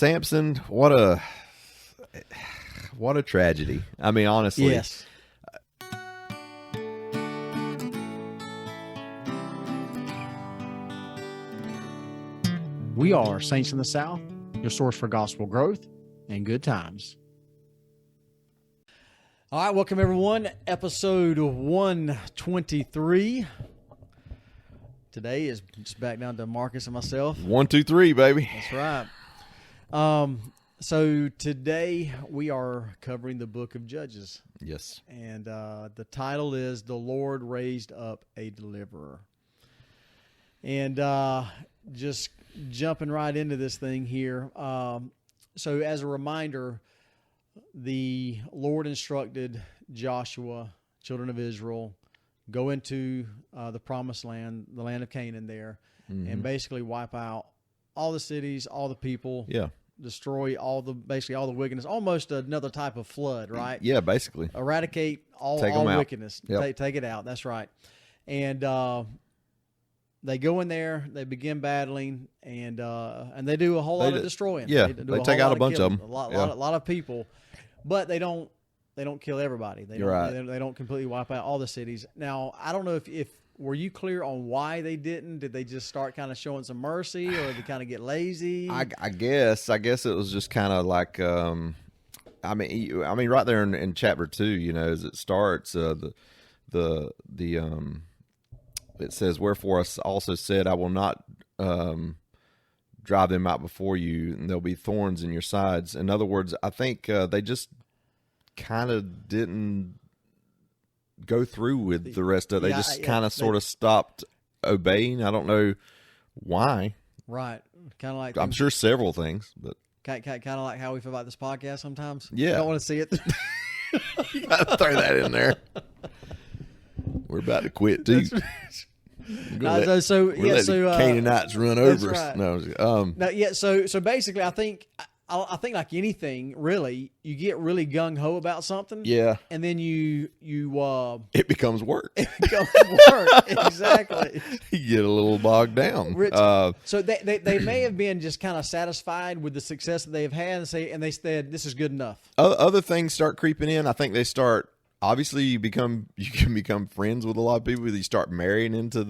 Samson, what a tragedy. I mean, honestly. Yes. We are Saints in the South, your source for gospel growth and good times. All right, welcome everyone. Episode 123. Today is just back down to Marcus and myself. 1, 2, 3, baby. That's right. So today we are covering the book of Judges. Yes. And the title is The Lord Raised Up a Deliverer. And just jumping right into this thing here. So as a reminder, the Lord instructed Joshua, children of Israel, go into the promised land, the land of Canaan there, and basically wipe out all the cities, all the people. Yeah. Destroy basically all the wickedness, almost another type of flood, right? Yeah, basically. Eradicate all wickedness. Yep. Take it out. That's right. And they go in there, they begin battling, and they do a whole lot of destroying. Yeah, they take out a bunch of them. A lot of people, but they don't kill everybody. They don't completely wipe out all the cities. Now, I don't know if were you clear on why they didn't? Did they just start kind of showing some mercy, or did they kind of get lazy? I guess it was just kind of like, I mean, right there in chapter 2, as it starts, it says, "Wherefore I also said, I will not drive them out before you, and there'll be thorns in your sides." In other words, I think they just kind of didn't go through with the rest of it. They just kind of sort of stopped obeying. I don't know why. Right. Kind of like, I'm sure several things, but kind of like how we feel about this podcast sometimes. Yeah. I don't want to see it. You gotta throw that in there. We're about to quit too. Canaanites run over us. Right. No, so basically, I think like anything, really, you get really gung ho about something. Yeah. And then it becomes work. It becomes work. Exactly. You get a little bogged down. So they may have been just kind of satisfied with the success that they've had, and they said, "This is good enough." Other things start creeping in. I think they start. Obviously, you can become friends with a lot of people. You start marrying into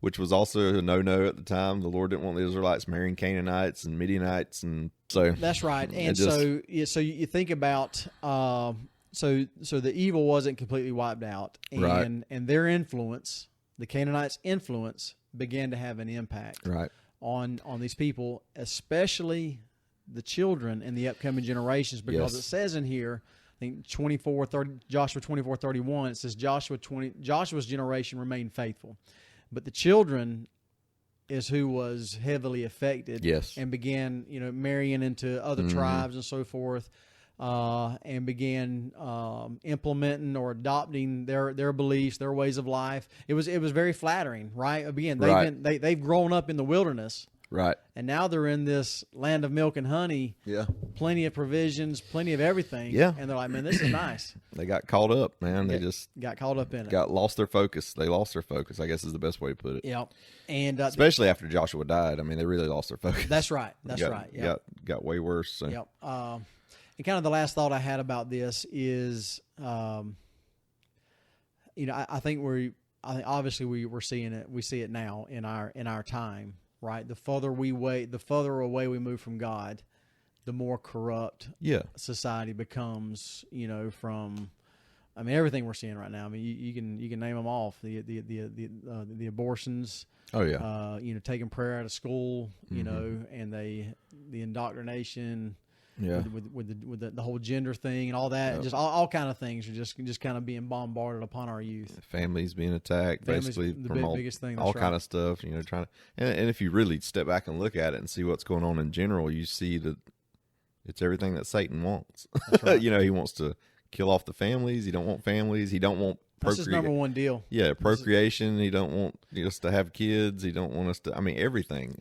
which was also a no at the time. The Lord didn't want the Israelites marrying Canaanites and Midianites, and so that's right. And so you think about so the evil wasn't completely wiped out, and their influence, the Canaanites' influence, began to have an impact on these people, especially the children and the upcoming generations, because it says in here, I think Joshua 24:31, it says Joshua's generation remained faithful, but the children is who was heavily affected, and began marrying into other tribes and so forth, and began implementing or adopting their beliefs, their ways of life. It was very flattering, right? Again, they've grown up in the wilderness. Right. And now they're in this land of milk and honey. Yeah. Plenty of provisions, plenty of everything. Yeah. And they're like, man, this is nice. They got caught up, man. They just got caught up in it. Lost their focus. They lost their focus, I guess is the best way to put it. Yeah. And especially after Joshua died. I mean, they really lost their focus. That's right. Right. Yeah. Got way worse. So. Yep. And kind of the last thought I had about this is, I think obviously we're seeing it. We see it now in our time. Right, the further away we move from God, the more corrupt society becomes. From everything we're seeing right now. I mean, you can name them off. The abortions. Oh yeah. Taking prayer out of school. And the indoctrination. Yeah. With the whole gender thing and all that, just all kind of things are just kind of being bombarded upon our youth. Families being attacked, basically the from biggest thing. All kind of stuff. Trying to, and if you really step back and look at it and see what's going on in general, you see that it's everything that Satan wants. That's right. He wants to kill off the families. He don't want families. He don't want. That's his number one deal. Yeah, procreation. He don't want us to have kids. He don't want us to. I mean, everything.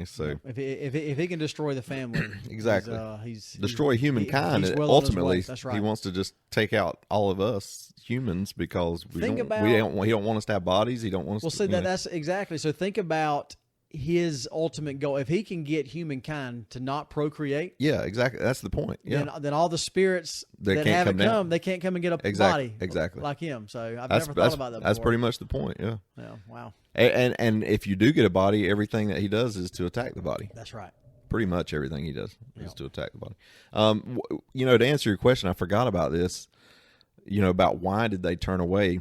So if he can destroy the family, exactly, he's destroy humankind. He's well ultimately, That's right. He wants to just take out all of us humans because he don't want us to have bodies. He don't want us. Well, that's exactly. So think about his ultimate goal. If he can get humankind to not procreate, yeah, exactly. That's the point. Yeah. Then all the spirits that haven't come, they can't come and get a body like him. So I've never thought about that before. That's pretty much the point. Yeah. Yeah. Wow. And if you do get a body, everything that he does is to attack the body. That's right. Pretty much everything he does is to attack the body. To answer your question, I forgot about this. About why did they turn away?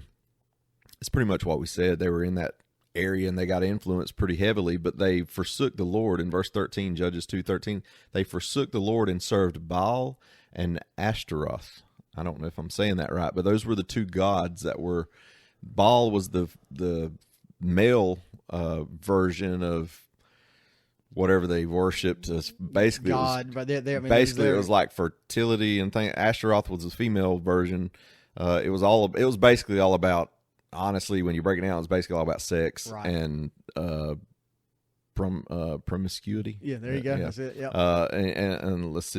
It's pretty much what we said. They were in that area and they got influenced pretty heavily, but they forsook the Lord. In verse 13, Judges 2:13, they forsook the Lord and served Baal and Ashtaroth. I don't know if I'm saying that right, but those were the two gods that were. Baal was the male version of whatever they worshipped. Basically, God, basically it was like fertility and things. Ashtaroth was the female version. It was basically all about. Honestly, when you break it down, it's basically all about sex and promiscuity. Yeah, there you go. Yeah. That's it. Yeah. And which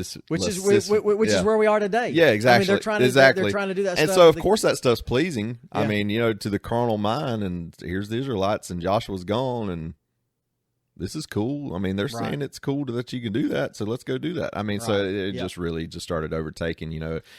is where we are today. Yeah, exactly. They're trying to do that. And stuff. so, of course, that stuff's pleasing. Yeah. I mean, to the carnal mind. And here's the Israelites, and Joshua's gone, and this is cool. I mean, they're saying it's cool that you can do that, so let's go do that. I mean, so it just really just started overtaking,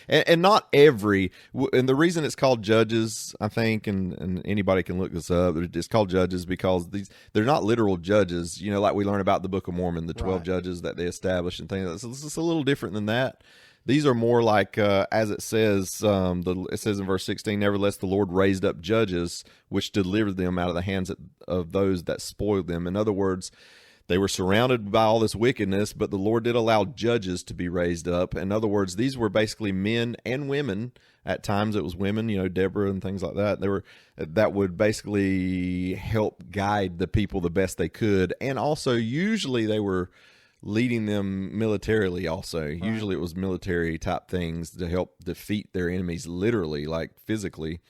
and not every, and the reason it's called Judges, I think, and anybody can look this up, it's called Judges because they're not literal judges, like we learn about the Book of Mormon, the 12 judges that they established and things. So this is a little different than that. These are more like, as it says, it says in verse 16, nevertheless, the Lord raised up judges, which delivered them out of the hands of those that spoiled them. In other words, they were surrounded by all this wickedness, but the Lord did allow judges to be raised up. In other words, these were basically men and women. At times it was women, Deborah and things like that. That would basically help guide the people the best they could. And also, usually they were leading them militarily also. Usually it was military type things to help defeat their enemies, literally, like physically,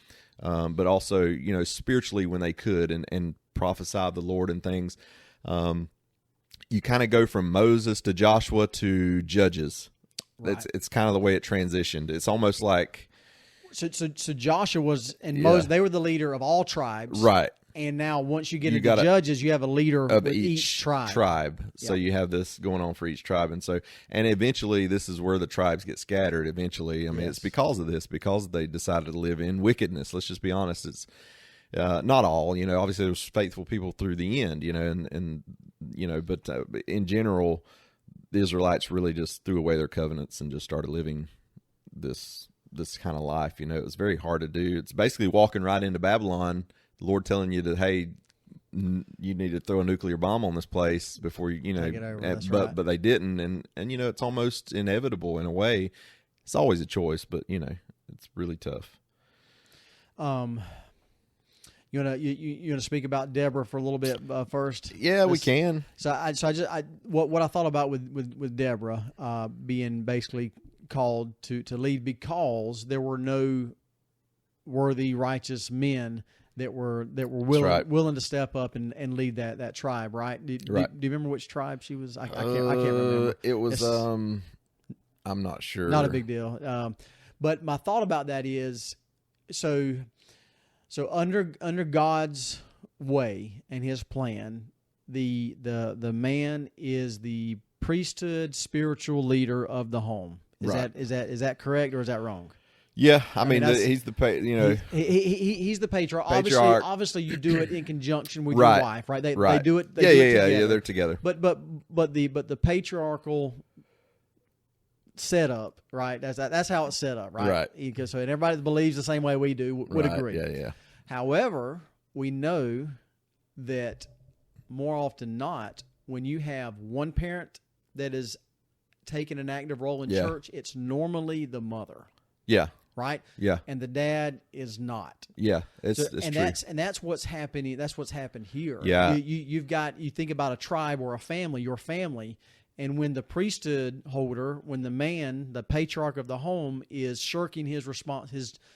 but also, spiritually when they could and prophesy the Lord and things. You kind of go from Moses to Joshua to Judges. It's kind of the way it transitioned. It's almost like... So Joshua was, and Moses, they were the leader of all tribes. Right. And now, once you get into Judges, you have a leader of each tribe. So you have this going on for each tribe, and eventually, this is where the tribes get scattered. Eventually, I mean, it's because of this, because they decided to live in wickedness. Let's just be honest. It's not all, Obviously, there's faithful people through the end, but in general, the Israelites really just threw away their covenants and just started living this kind of life. It was very hard to do. It's basically walking right into Babylon. The Lord telling you that, hey, you need to throw a nuclear bomb on this place before but they didn't, and it's almost inevitable in a way. It's always a choice, but it's really tough. You wanna speak about Deborah for a little bit first? Yeah, we can. What I thought about with Deborah being basically called to lead because there were no worthy righteous men that were willing to step up and lead that tribe, right? Do you remember which tribe she was? I can't remember. It was I'm not sure. Not a big deal. But my thought about that is so under God's way and His plan, the man is the priesthood spiritual leader of the home. Is that correct or is that wrong? Yeah, I mean he's the he's the patriarch. Obviously, you do it in conjunction with your wife, right? They do it. They're together. But the patriarchal setup, right? That's how it's set up, right? Right. So everybody that believes the same way we do would agree. Yeah. However, we know that more often than not, when you have one parent that is taking an active role in church, it's normally the mother. Yeah. Right? Yeah. And the dad is not. Yeah. It's true. That's what's happening. That's what's happened here. Yeah. You think about a tribe or a family, your family, and when the priesthood holder, when the man, the patriarch of the home, is shirking his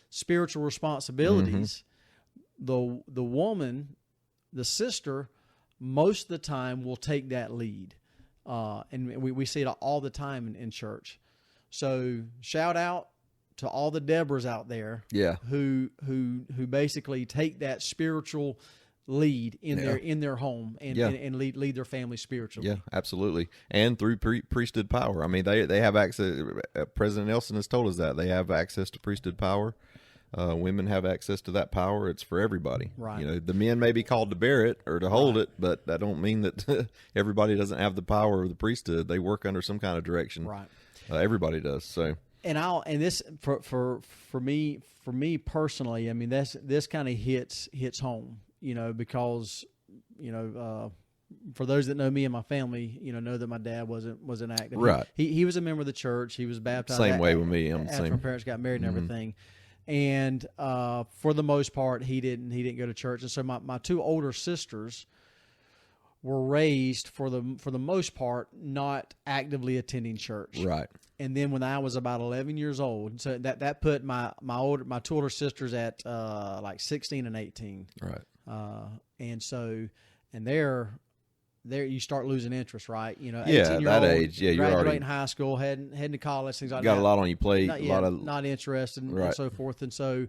spiritual responsibilities, the woman, the sister, most of the time will take that lead. And we see it all the time in church. So shout out to all the Deborahs out there, who basically take that spiritual lead in their home and lead their family spiritually. Yeah, absolutely. And through priesthood power. I mean, they have access. President Nelson has told us that they have access to priesthood power. Women have access to that power. It's for everybody. Right. You know, the men may be called to bear it or to hold it, but that don't mean that everybody doesn't have the power of the priesthood. They work under some kind of direction. Right. Everybody does. So. And this for me personally, I mean, this kind of hits home, you know, because, you know, for those that know me and my family, you know that my dad wasn't active. Right. He was a member of the church. He was baptized. Same way with me. I'm the after same. my parents got married and everything. And for the most part, he didn't go to church. And so my two older sisters were raised for the most part not actively attending church. Right. And then when I was about 11 years old, so that put my two older sisters at like 16 and 18. Right. And so there you start losing interest, right? You know, yeah, that age, yeah, you're graduating already high school, heading to college, things like that. Got a lot on your plate, not interested, and so forth. And so,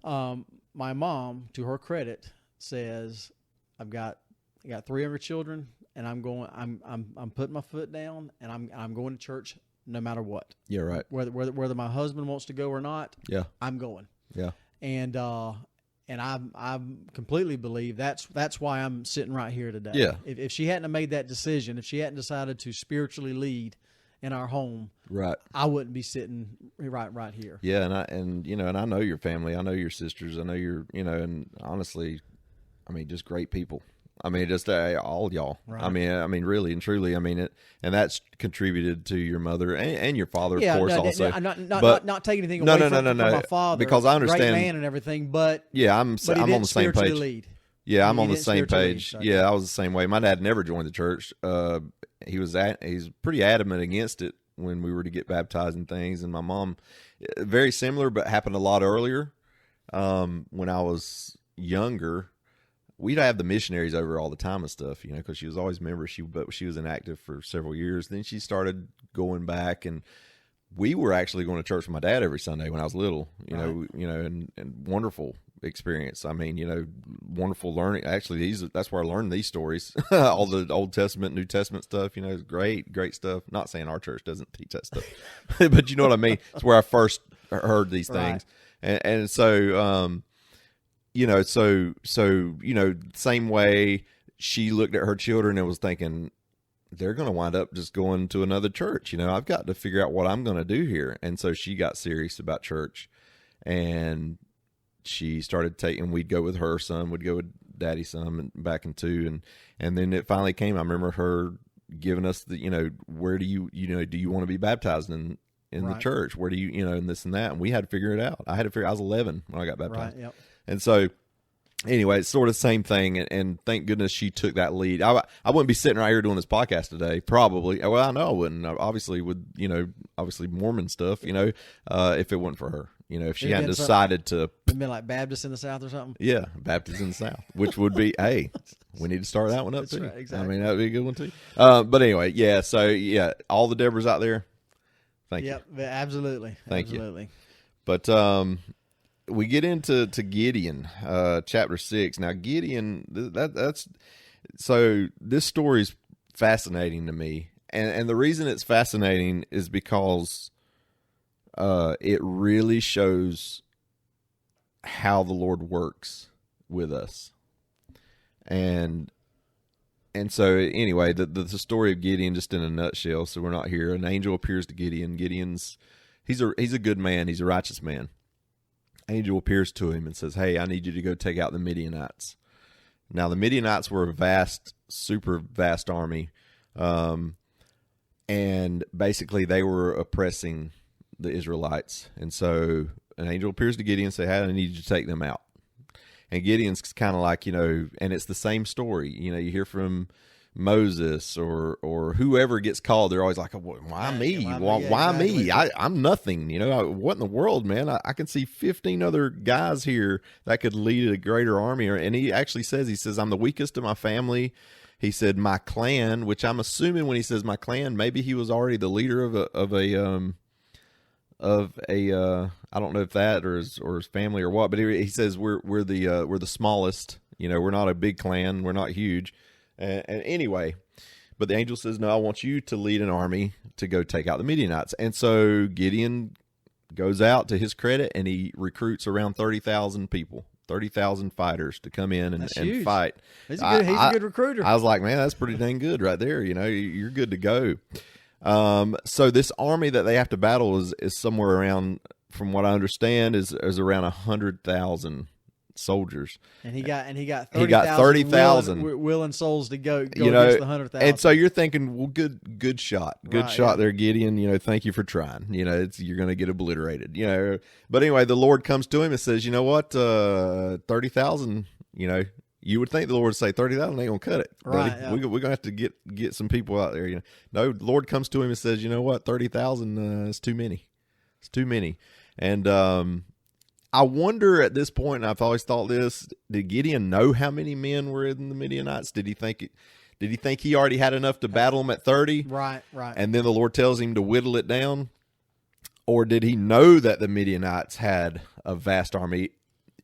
my mom, to her credit, says, "I got 300 children, and I'm putting my foot down, and I'm going to church no matter what. Yeah, right. Whether my husband wants to go or not, yeah, I'm going. Yeah, and I completely believe that's why I'm sitting right here today. Yeah. If she hadn't have made that decision, if she hadn't decided to spiritually lead in our home, right, I wouldn't be sitting right here. Yeah, and I know your family, I know your sisters, I know and honestly, I mean, just great people. I mean, just all y'all. Right. I mean, really and truly. I mean it, and that's contributed to your mother and your father, of course. Also, not taking anything away from my father, because I understand, great man and everything. But yeah, I'm on the same page. Lead. Yeah, I'm on the same page. Lead, yeah, I was the same way. My dad never joined the church. He's pretty adamant against it when we were to get baptized and things. And my mom, very similar, but happened a lot earlier. When I was younger. We'd have the missionaries over all the time and stuff, because she was always a member. But she was inactive for several years. Then she started going back, and we were actually going to church with my dad every Sunday when I was little. And wonderful experience. I mean, wonderful learning. Actually, that's where I learned these stories, all the Old Testament, New Testament stuff. Great stuff. Not saying our church doesn't teach that stuff, but you know what I mean. It's where I first heard these things, and so. Same way she looked at her children and was thinking, they're going to wind up just going to another church. I've got to figure out what I'm going to do here. And so she got serious about church, and she started we'd go with her some, we'd go with daddy's some, and back in two. And then it finally came. I remember her giving us where do you want to be baptized in the church? Where do you, and this and that. And we had to figure it out. I was 11 when I got baptized. Right, yep. And so, anyway, it's sort of the same thing, and thank goodness she took that lead. I wouldn't be sitting right here doing this podcast today, probably. Well, I know I wouldn't. Obviously, obviously Mormon stuff, if it wasn't for her. If she hadn't decided to. It'd been like Baptist in the South or something? Yeah, Baptist in the South, which would be, hey, we need to start that one up, too. Right, exactly. I mean, that would be a good one, too. But anyway, yeah, so, yeah, all the Deborahs out there, thank you. Yep, absolutely. Thank absolutely. you. But, we get into Gideon, chapter 6. Now, Gideon, so this story is fascinating to me. And the reason it's fascinating is because it really shows how the Lord works with us. And so, anyway, the story of Gideon, just in a nutshell, so we're not here. An angel appears to Gideon. He's a good man. He's a righteous man. Angel appears to him and says, hey, I need you to go take out the Midianites. Now, the Midianites were a super vast army, and basically they were oppressing the Israelites. And so an angel appears to Gideon and says, hey, I need you to take them out. And Gideon's kind of like, and it's the same story. You hear from Moses or whoever gets called, they're always like, why me? Why me? I'm nothing. What in the world, man? I can see 15 other guys here that could lead a greater army. And he actually says, I'm the weakest of my family. He said, my clan, which I'm assuming when he says my clan, maybe he was already the leader of a I don't know if that or his family or what, but he says we're the smallest We're not a big clan. We're not huge. And anyway, but the angel says, no, I want you to lead an army to go take out the Midianites. And so Gideon goes out, to his credit, and he recruits around 30,000 people, 30,000 fighters to come in and fight. He's a good recruiter. I was like, man, that's pretty dang good right there. You're good to go. So this army that they have to battle is somewhere around, from what I understand, is around 100,000 soldiers. And he got 30,000 willing souls to go against the 100,000. And so you're thinking, well, good shot. Good shot there, Gideon. Thank you for trying. You're going to get obliterated. But anyway, the Lord comes to him and says, you know what? 30,000, you would think the Lord would say 30,000 ain't going to cut it. Right. Yeah. We're going to have to get some people out there. No, the Lord comes to him and says, you know what? 30,000 is too many. It's too many. And, I wonder at this point, and I've always thought this, did Gideon know how many men were in the Midianites? Did he think he already had enough to battle them at 30? Right. And then the Lord tells him to whittle it down? Or did he know that the Midianites had a vast army?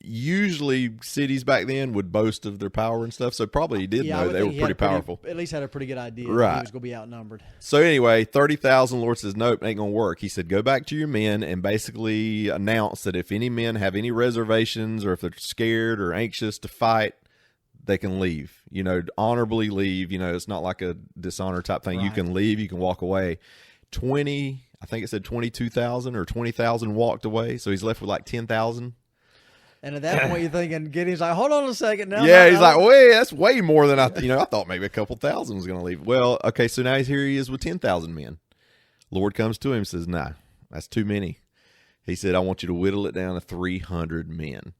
Usually cities back then would boast of their power and stuff, so probably he did know they were pretty powerful. At least had a pretty good idea right. that he was going to be outnumbered. So anyway, 30,000, Lord says, nope, ain't going to work. He said, go back to your men and basically announce that if any men have any reservations or if they're scared or anxious to fight, they can leave. Honorably leave. It's not like a dishonor type thing. Right. You can leave. You can walk away. I think it said 22,000 or 20,000 walked away, so he's left with like 10,000. And at that point, you're thinking, Gideon's like, hold on a second. Now, yeah, he's like, wait, that's way more than I thought maybe a couple thousand was going to leave. Well, okay, so now here he is with 10,000 men. Lord comes to him and says, nah, that's too many. He said, I want you to whittle it down to 300 men,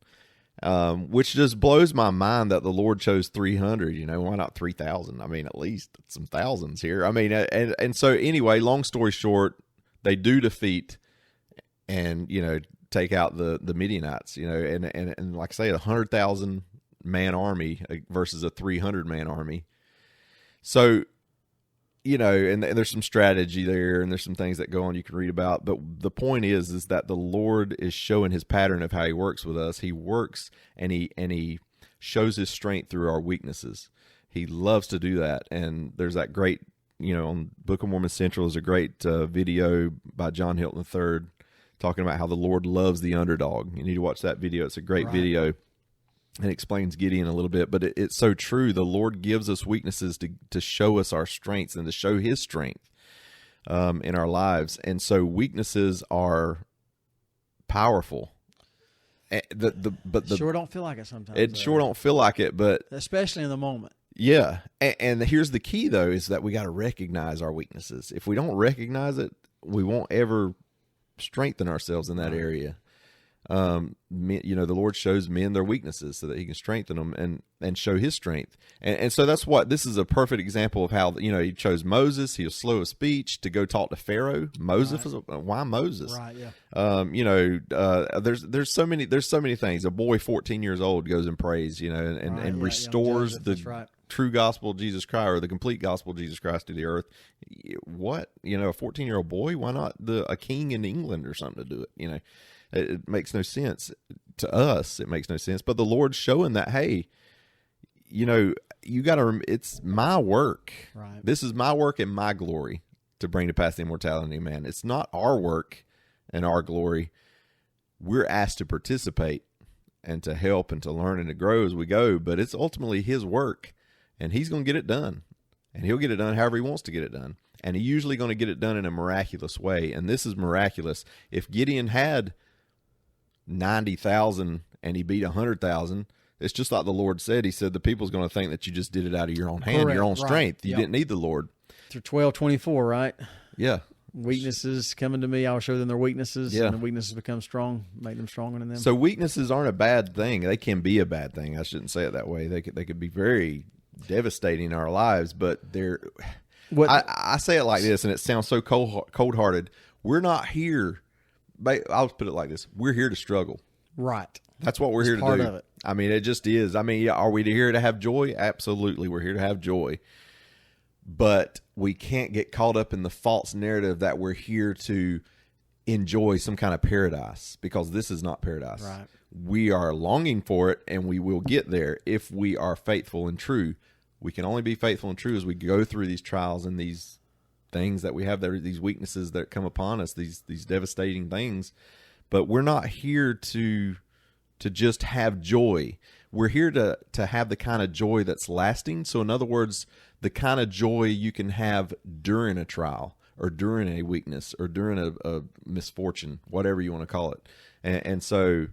which just blows my mind that the Lord chose 300. Why not 3,000? I mean, at least some thousands here. I mean, and so anyway, long story short, they do defeat and, take out the Midianites, and like I say, 100,000 man army versus a 300 man army. So, and there's some strategy there, and there's some things that go on you can read about. But the point is that the Lord is showing his pattern of how he works with us. He works and he shows his strength through our weaknesses. He loves to do that. And there's that great, on Book of Mormon Central is a great video by John Hilton III. Talking about how the Lord loves the underdog. You need to watch that video. It's a great video and explains Gideon a little bit, but it's so true. The Lord gives us weaknesses to show us our strengths and to show his strength in our lives. And so weaknesses are powerful. But sure don't feel like it sometimes. It sure don't feel like it, but especially in the moment. Yeah. And here's the key though, is that we got to recognize our weaknesses. If we don't recognize it, we won't ever strengthen ourselves in that area. The Lord shows men their weaknesses so that he can strengthen them and show his strength. And so that's what, this is a perfect example of how, he chose Moses. He was slow of speech to go talk to Pharaoh. Moses was, why Moses? Right. Yeah. There's so many things. A boy 14 years old goes and prays, and restores the true gospel of Jesus Christ, or the complete gospel of Jesus Christ to the earth. What, a 14-year-old boy? Why not a king in England or something to do it? It makes no sense to us. It makes no sense. But the Lord's showing that, hey, you got to. It's my work. Right. This is my work and my glory to bring to pass the immortality of man. It's not our work and our glory. We're asked to participate and to help and to learn and to grow as we go. But it's ultimately his work, and he's going to get it done, and he'll get it done however he wants to get it done. And he's usually going to get it done in a miraculous way. And this is miraculous. If Gideon had 90,000 and he beat 100,000, it's just like the Lord said. He said the people's going to think that you just did it out of your own hand, your own strength. You didn't need the Lord. Through 12:24, right? Yeah. Weaknesses coming to me, I will show them their weaknesses. Yeah. And the weaknesses become strong, make them stronger than them. So weaknesses aren't a bad thing. They can be a bad thing. I shouldn't say it that way. They could be very devastating in our lives, but they're. I say it like this, and it sounds so cold-hearted. We're not here. I'll put it like this: we're here to struggle. Right. That's what we're here to do. Part of it. I mean, it just is. I mean, are we here to have joy? Absolutely, we're here to have joy. But we can't get caught up in the false narrative that we're here to enjoy some kind of paradise, because this is not paradise. Right. We are longing for it, and we will get there if we are faithful and true. We can only be faithful and true as we go through these trials and these things that we have, there, these weaknesses that come upon us, these devastating things. But we're not here to just have joy. We're here to have the kind of joy that's lasting. So in other words, the kind of joy you can have during a trial, or during a weakness, or during a misfortune, whatever you want to call it. And so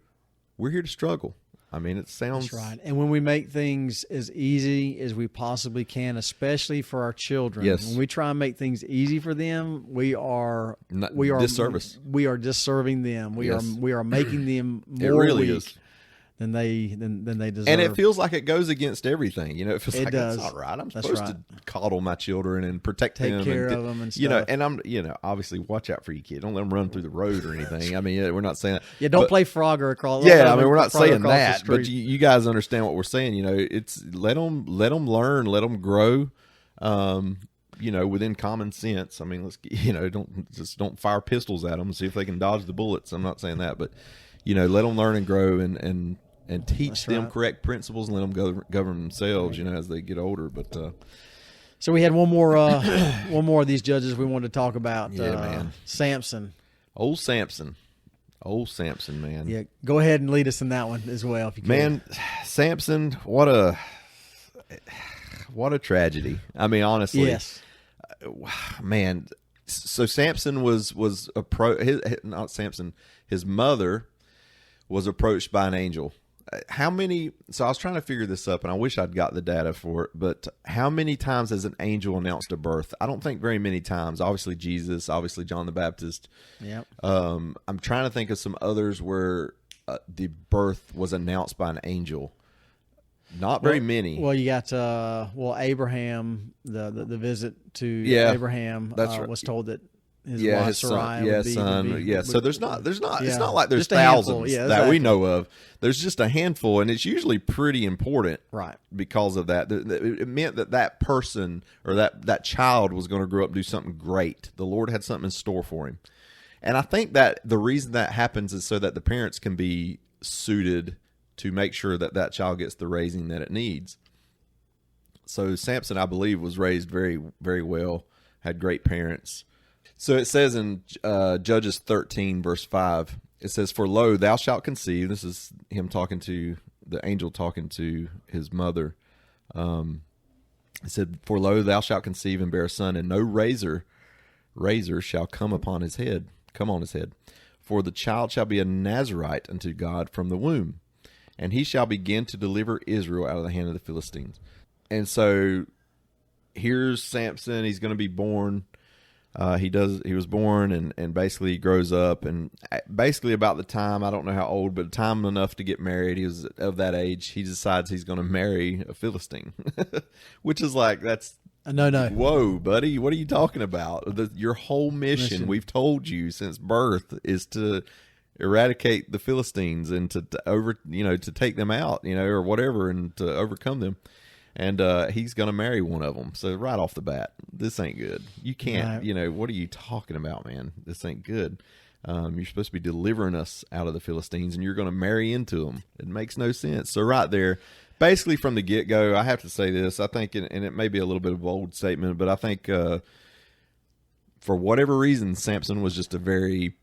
we're here to struggle. I mean, it sounds... That's right. And when we make things as easy as we possibly can, especially for our children, when we try and make things easy for them, we are disservice. We are disserving them. We are making them more it really weak is. than they deserve. And it feels like it goes against everything. You know, it feels like does. That's not right. I'm supposed to coddle my children and protect them, take care of them, and stuff. You know, and I'm, obviously watch out for your kid. Don't let them run through the road or anything. I mean, we're not saying that. Yeah, don't play Frogger across. Yeah, I mean, we're not saying that, but you guys understand what we're saying. You know, it's let them learn, let them grow. Within common sense. I mean, don't fire pistols at them and see if they can dodge the bullets. I'm not saying that, but let them learn and grow and teach them correct principles, and let them govern themselves, as they get older. But so we had one more of these judges we wanted to talk about. Man. Samson. Old Samson, man. Yeah, go ahead and lead us in that one as well, if you can. Man, Samson, what a tragedy. I mean, honestly. Yes. Man, so Samson his mother was approached by an angel. So I was trying to figure this up, and I wish I'd got the data for it, but how many times has an angel announced a birth? I don't think very many times. Obviously Jesus, obviously John the Baptist. Yep. I'm trying to think of some others where the birth was announced by an angel. Not very many. Well, you got Abraham, the visit to Abraham was told that his wife Sarai would be son. Yeah, so there's not. It's not like there's thousands that we know of. There's just a handful, and it's usually pretty important, right? Because of that, it meant that person or that child was going to grow up and do something great. The Lord had something in store for him, and I think that the reason that happens is so that the parents can be suited to make sure that child gets the raising that it needs. So Samson, I believe, was raised very, very well, had great parents. So it says in Judges 13, verse 5, it says, "For lo, thou shalt conceive." This is him talking to the angel, talking to his mother. It said, "For lo, thou shalt conceive and bear a son, and no razor shall come on his head. For the child shall be a Nazarite unto God from the womb. And he shall begin to deliver Israel out of the hand of the Philistines." And so here's Samson. He's going to be born. He was born and basically he grows up. And basically about the time, I don't know how old, but time enough to get married. He was of that age. He decides he's going to marry a Philistine, which is like, that's no. Whoa, buddy. What are you talking about? Your whole mission, we've told you since birth, is to eradicate the Philistines and to take them out, or whatever, and to overcome them. And he's going to marry one of them. So right off the bat, this ain't good. You can't, what are you talking about, man? This ain't good. You're supposed to be delivering us out of the Philistines, and you're going to marry into them. It makes no sense. So right there, basically from the get-go, I have to say this. I think, and it may be a little bit of a bold statement, but I think for whatever reason, Samson was just a very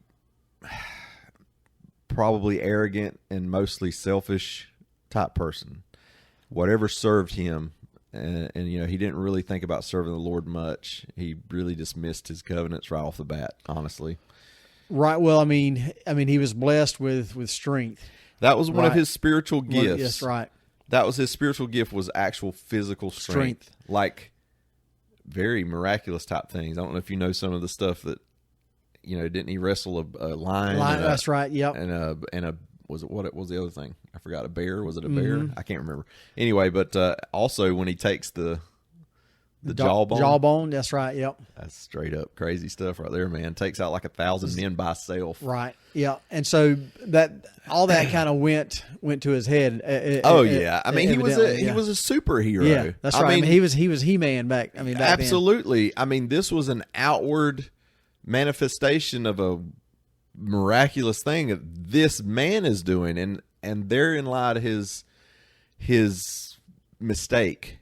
probably arrogant and mostly selfish type person. Whatever served him, and he didn't really think about serving the Lord much. He really dismissed his covenants right off the bat, honestly. Right. Well, I mean, he was blessed with strength. That was one of his spiritual gifts. Well, yes, right. That was his spiritual gift, was actual physical strength. Like very miraculous type things. I don't know if you know some of the stuff that, didn't he wrestle a lion? That's right. Yep. And a what was the other thing? I forgot. A bear? Was it a bear? I can't remember. Anyway, but also when he takes the jawbone. Jawbone, that's right, yep. That's straight up crazy stuff right there, man. Takes out like 1,000 men by self. Right, yeah. And so all that kind of went to his head. Yeah. I mean, he was a superhero. Yeah, that's right. I mean, he was He-Man back absolutely. Then. I mean, this was an outward manifestation of a miraculous thing that this man is doing, and therein lied his mistake.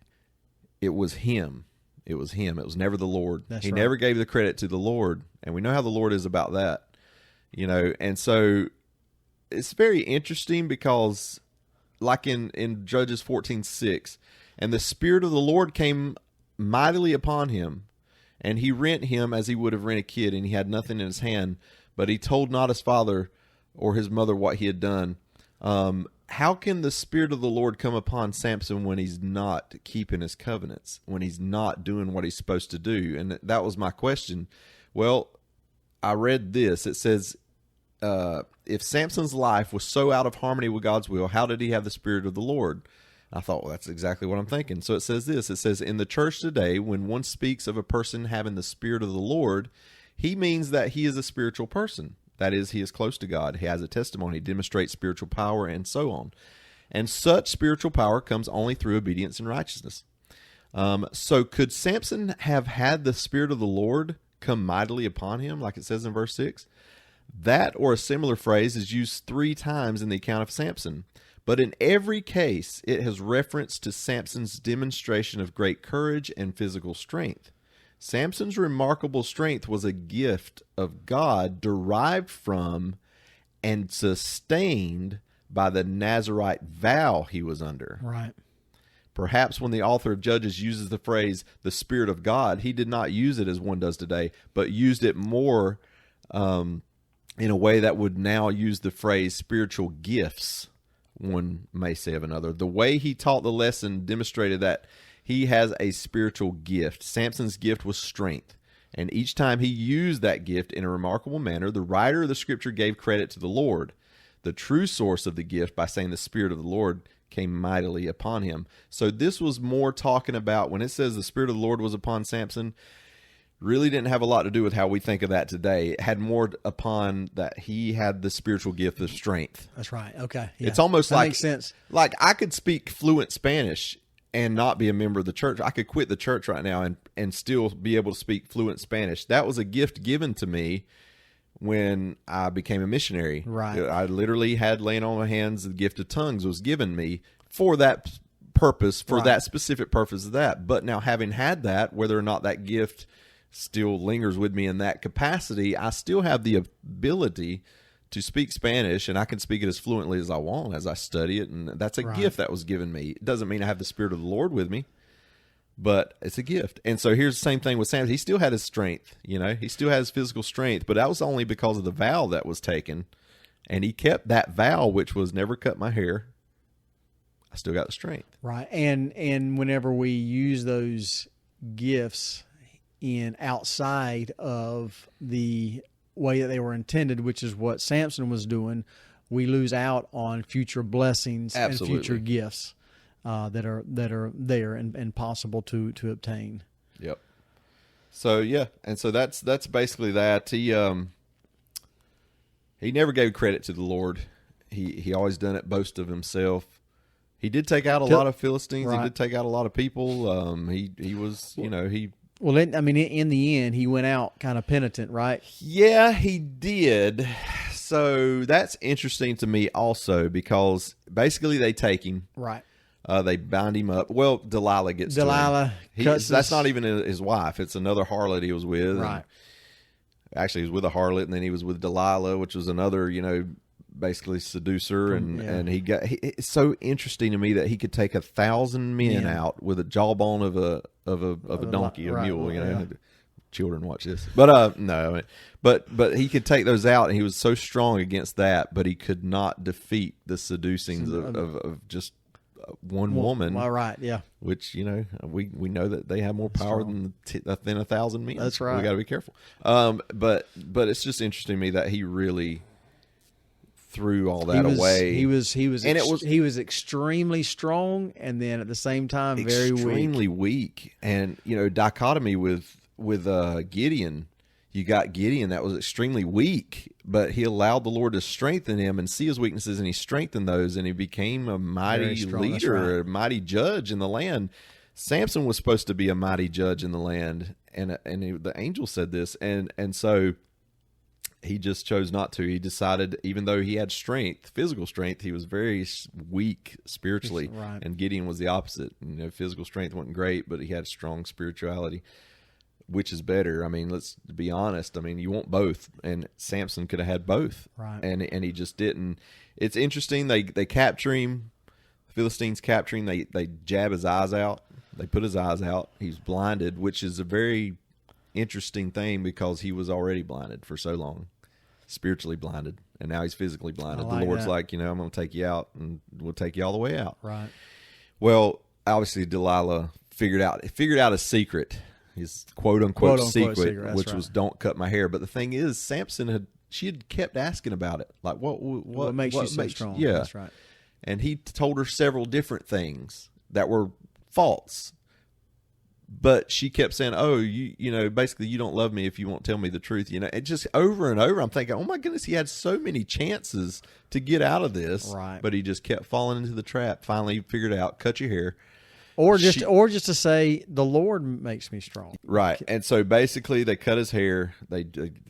It was him. It was him. It was never the Lord. He never gave the credit to the Lord, and we know how the Lord is about that, And so it's very interesting because, like in Judges 14:6, and the Spirit of the Lord came mightily upon him, and he rent him as he would have rent a kid, and he had nothing in his hand, but he told not his father or his mother what he had done. How can the Spirit of the Lord come upon Samson when he's not keeping his covenants, when he's not doing what he's supposed to do? And that was my question. Well, I read this. It says, if Samson's life was so out of harmony with God's will, how did he have the Spirit of the Lord? I thought, well, that's exactly what I'm thinking. So it says this. It says, in the church today, when one speaks of a person having the Spirit of the Lord, he means that he is a spiritual person. That is, he is close to God. He has a testimony, demonstrates spiritual power, and so on. And such spiritual power comes only through obedience and righteousness. So could Samson have had the Spirit of the Lord come mightily upon him, like it says in verse 6? That or a similar phrase is used 3 times in the account of Samson. But in every case, it has reference to Samson's demonstration of great courage and physical strength. Samson's remarkable strength was a gift of God derived from and sustained by the Nazirite vow he was under. Right. Perhaps when the author of Judges uses the phrase, the Spirit of God, he did not use it as one does today, but used it more in a way that would now use the phrase spiritual gifts, one may say of another. The way he taught the lesson demonstrated that he has a spiritual gift. Samson's gift was strength. And each time he used that gift in a remarkable manner, the writer of the scripture gave credit to the Lord, the true source of the gift, by saying the Spirit of the Lord came mightily upon him. So this was more talking about, when it says the Spirit of the Lord was upon Samson, really didn't have a lot to do with how we think of that today. It had more upon that he had the spiritual gift of strength. That's right. Okay. Yeah. It's almost that like, makes sense. Like I could speak fluent Spanish and not be a member of the church. I could quit the church right now and still be able to speak fluent Spanish. That was a gift given to me when I became a missionary. Right. I literally had, laying on my hands, the gift of tongues was given me for that purpose, for that specific purpose of that. But now, having had that, whether or not that gift still lingers with me in that capacity, I still have the ability to speak Spanish, and I can speak it as fluently as I want as I study it, and that's a gift that was given me. It doesn't mean I have the Spirit of the Lord with me, but it's a gift. And so here's the same thing with Samson. He still had his strength, he still has physical strength, but that was only because of the vow that was taken, and he kept that vow, which was never cut my hair. I still got the strength. Right. And whenever we use those gifts in outside of the way that they were intended, which is what Samson was doing, we lose out on future blessings and future gifts that are there and possible to obtain. Yep. So and so that's basically that. He never gave credit to the Lord. He always done it boast of himself. He did take out a lot of Philistines. Right. He did take out a lot of people. He was he. Well, in the end, he went out kind of penitent, right? Yeah, he did. So that's interesting to me also, because basically they take him. Right. They bind him up. Well, Delilah gets to him. That's not even his wife. It's another harlot he was with. Right. Actually, he was with a harlot, and then he was with Delilah, which was another, basically seducer. And it's so interesting to me that he could take 1,000 men out with a jawbone of a donkey, a mule. Children watch this, but no, but he could take those out, and he was so strong against that, but he could not defeat the seducings of just one woman. Well, right, yeah. Which we know that they have more power than 1,000 men. That's right. We got to be careful. But it's just interesting to me that he really threw all that away. He was extremely strong, and then at the same time very extremely weak. And dichotomy with Gideon. You got Gideon that was extremely weak, but he allowed the Lord to strengthen him and see his weaknesses, and he strengthened those, and he became a mighty leader, a mighty judge in the land. Samson was supposed to be a mighty judge in the land, and the angel said this, and so he just chose not to. He decided, even though he had strength, physical strength, he was very weak spiritually. Right. And Gideon was the opposite. Physical strength wasn't great, but he had strong spirituality. Which is better? I mean, let's be honest. I mean, you want both, and Samson could have had both, right? And he just didn't. It's interesting. They capture him. The Philistines capture him. They jab his eyes out. They put his eyes out. He's blinded, which is a very interesting thing because he was already blinded for so long, spiritually blinded, and now he's physically blinded. The Lord's like, I'm going to take you out, and we'll take you all the way out. Right. Well, obviously, Delilah figured out a secret. His quote unquote secret, which was don't cut my hair. But the thing is, Samson had kept asking about it. Like, what makes you so strong? Yeah. That's right. And he told her several different things that were false. But she kept saying, oh, basically you don't love me if you won't tell me the truth. And just over and over, I'm thinking, oh my goodness, he had so many chances to get out of this. Right. But he just kept falling into the trap. Finally, he figured out, cut your hair. Or just to say, the Lord makes me strong. Right. And so basically they cut his hair. They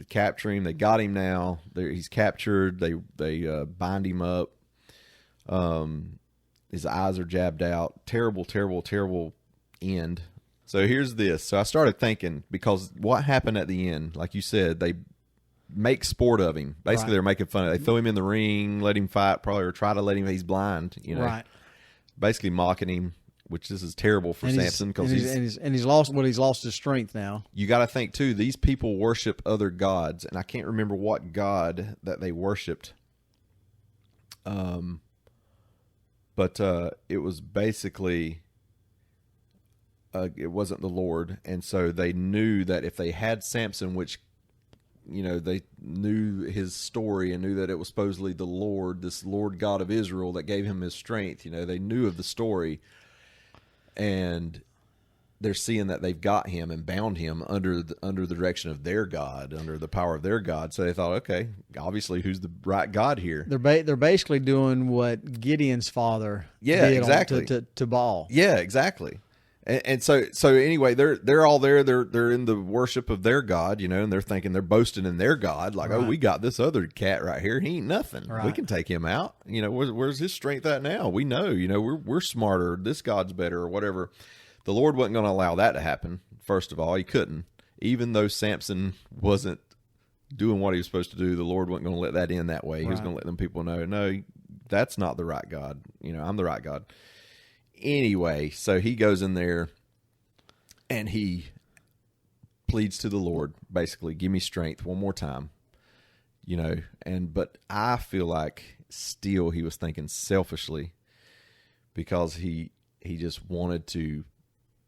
capture him. They got him now. He's captured. They bind him up. His eyes are jabbed out. Terrible, terrible, terrible end. So here's this. So I started thinking, because what happened at the end, like you said, they make sport of him. Basically, They're making fun of him. They throw him in the ring, let him fight, probably, or try to let him. He's blind, Right. Basically mocking him. Which this is terrible for Samson because he's lost. Well, he's lost his strength now. You got to think too. These people worship other gods, and I can't remember what god that they worshipped. But it was basically it wasn't the Lord, and so they knew that if they had Samson, which they knew his story and knew that it was supposedly the Lord, this Lord God of Israel, that gave him his strength. They knew of the story. And they're seeing that they've got him and bound him under the direction of their God, under the power of their God. So they thought, okay, obviously, who's the right God here? They're basically doing what Gideon's father did exactly to Baal. Yeah, exactly. And so anyway, they're all there. They're in the worship of their God, and they're thinking, they're boasting in their God, like, right. Oh, we got this other cat right here. He ain't nothing. Right. We can take him out. Where's his strength at now? We know. We're smarter. This God's better, or whatever. The Lord wasn't going to allow that to happen. First of all, He couldn't. Even though Samson wasn't doing what he was supposed to do, the Lord wasn't going to let that end that way. He was going to let them people know, no, that's not the right God. I'm the right God. Anyway, so he goes in there and he pleads to the Lord, basically, give me strength one more time, but I feel like still he was thinking selfishly because he just wanted to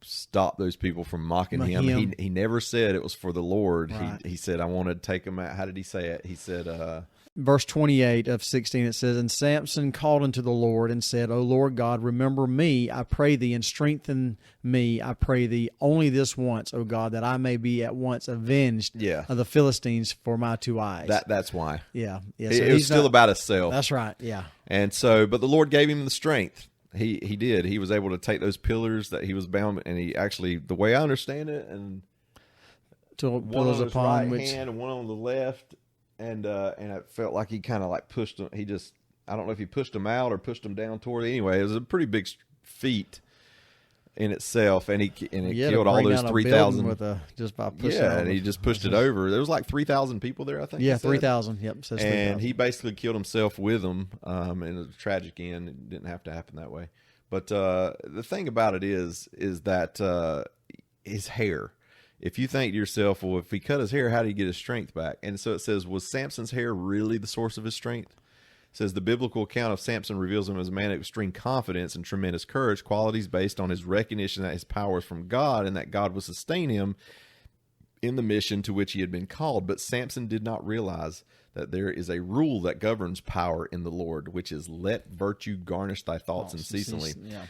stop those people from mocking him. He never said it was for the Lord. Right. He said, I want to take them out. How did he say it? He said, verse 28 of 16, it says, and Samson called unto the Lord and said, O Lord God, remember me, I pray thee, and strengthen me, I pray thee, only this once, O God, that I may be at once avenged of the Philistines for my two eyes. That's why. Yeah. So it was still about himself. That's right, yeah. And so, but the Lord gave him the strength. He did. He was able to take those pillars that he was bound, and he actually, the way I understand it, and one on his right hand and one on the left, and it felt like he kind of like pushed him. I don't know if he pushed him out or pushed him down toward it. Anyway, it was a pretty big feat in itself, and he killed all those 3,000 just by pushing. Yeah, and he just pushed it over. There was like 3,000 people there, I think. Yeah, 3,000. Yep, says 3,000. And he basically killed himself with them. And it was a tragic end. It didn't have to happen that way. But the thing about it is that his hair. If you think to yourself, well, if he cut his hair, how did he get his strength back? And so it says, was Samson's hair really the source of his strength? It says the biblical account of Samson reveals him as a man of extreme confidence and tremendous courage, qualities based on his recognition that his power is from God and that God would sustain him in the mission to which he had been called. But Samson did not realize that there is a rule that governs power in the Lord, which is let virtue garnish thy thoughts unceasingly. Yeah.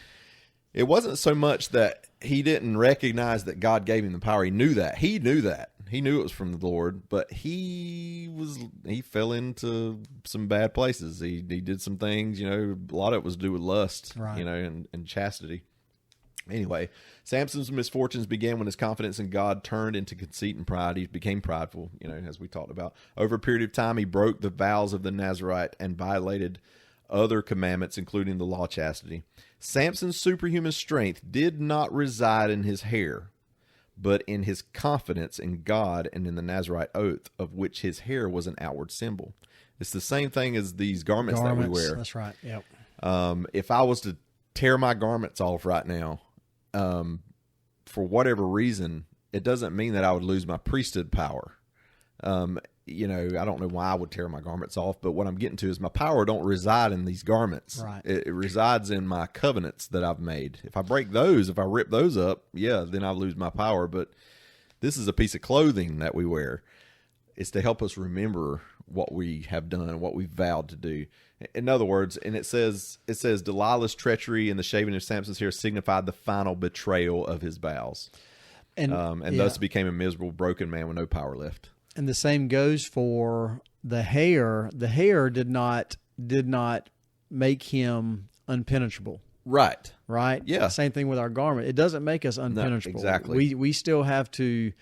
It wasn't so much that he didn't recognize that God gave him the power. He knew that. He knew it was from the Lord, but he fell into some bad places. He did some things, a lot of it was to do with lust, right. And chastity. Anyway, Samson's misfortunes began when his confidence in God turned into conceit and pride. He became prideful, as we talked about. Over a period of time, he broke the vows of the Nazirite and violated other commandments, including the law of chastity. Samson's superhuman strength did not reside in his hair, but in his confidence in God and in the Nazirite oath, of which his hair was an outward symbol. It's the same thing as these garments that we wear. That's right. Yep. If I was to tear my garments off right now, for whatever reason, it doesn't mean that I would lose my priesthood power. I don't know why I would tear my garments off, but what I'm getting to is my power don't reside in these garments. Right. It resides in my covenants that I've made. If I break those, if I rip those up, then I lose my power. But this is a piece of clothing that we wear. It's to help us remember what we have done and what we've vowed to do. In other words, and it says Delilah's treachery and the shaving of Samson's hair signified the final betrayal of his vows, and thus became a miserable, broken man with no power left. And the same goes for the hair. The hair did not make him unpenetrable. Right. Yeah. Same thing with our garment. It doesn't make us unpenetrable. No, exactly. We still have to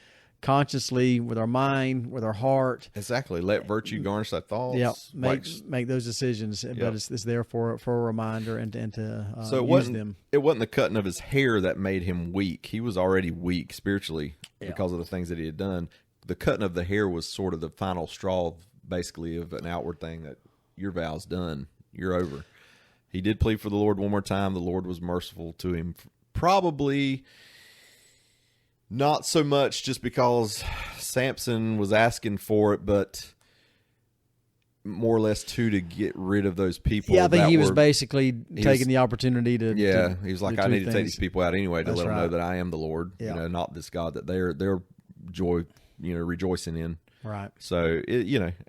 consciously, with our mind, with our heart. Exactly. Let virtue garnish thy thoughts. Yeah. Make those decisions. Yep. But it's there for a reminder and to use them. It wasn't the cutting of his hair that made him weak. He was already weak spiritually because of the things that he had done. The cutting of the hair was sort of the final straw, basically, of an outward thing that your vow's done. You're over. He did plead for the Lord one more time. The Lord was merciful to him. Probably not so much just because Samson was asking for it, but more or less to get rid of those people. Yeah, I think he was basically taking the opportunity to. Yeah, he was like, I need to take these people out anyway to let them know that I am the Lord. Yeah. Not this God that they're rejoicing in. Right. So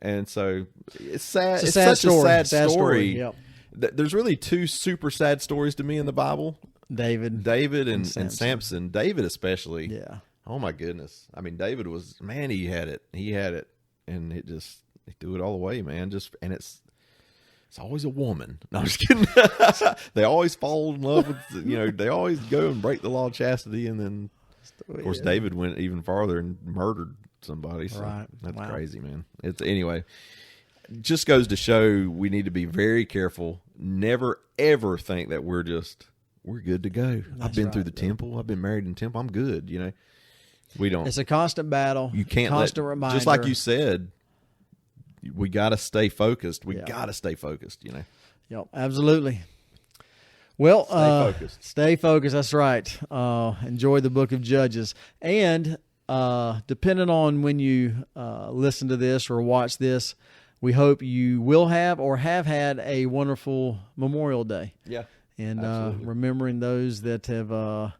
and so it's sad. It's such a sad story. Yep. There's really two super sad stories to me in the Bible. David and Samson. David especially. Yeah. Oh my goodness. I mean, David was, man, he had it, and he threw it all away, man. And it's always a woman. No, I'm just kidding. They always fall in love with, they always go and break the law of chastity, and then of course David went even farther and murdered somebody. So right. That's crazy, man. Anyway. Just goes to show we need to be very careful. Never ever think that we're good to go. I've been through the temple. I've been married in the temple. I'm good. We don't. It's a constant battle. You can't reminder. Just like you said, we got to stay focused. We got to stay focused. Yep, absolutely. Well, stay focused. That's right. Enjoy the book of Judges, and depending on when you listen to this or watch this, we hope you will have or have had a wonderful Memorial Day. Yeah. And remembering those that have, I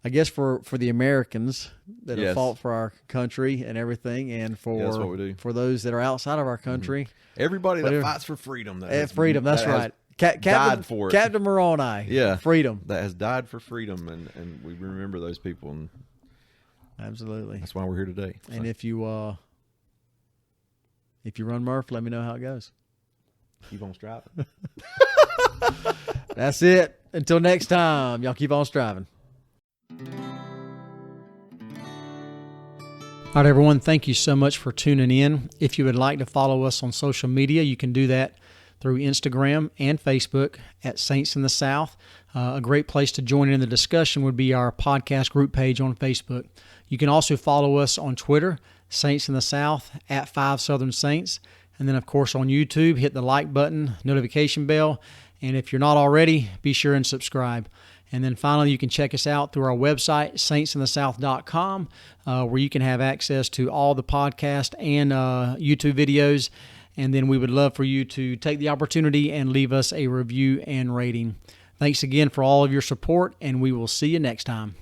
guess, for the Americans that have fought for our country and everything, and that's what we do. For those that are outside of our country. Everybody that fights for freedom. That's right. Died for it. Captain Moroni. Yeah. Freedom. That has died for freedom, and we remember those people. And absolutely. That's why we're here today. So. And if you run Murph, let me know how it goes. Keep on striving. That's it. Until next time, y'all keep on striving. All right, everyone. Thank you so much for tuning in. If you would like to follow us on social media, you can do that through Instagram and Facebook at Saints in the South. A great place to join in the discussion would be our podcast group page on Facebook. You can also follow us on Twitter, Saints in the South, at 5 Southern Saints. And then, of course, on YouTube, hit the like button, notification bell. And if you're not already, be sure and subscribe. And then finally, you can check us out through our website, saintsinthesouth.com, where you can have access to all the podcast and YouTube videos. And then we would love for you to take the opportunity and leave us a review and rating. Thanks again for all of your support, and we will see you next time.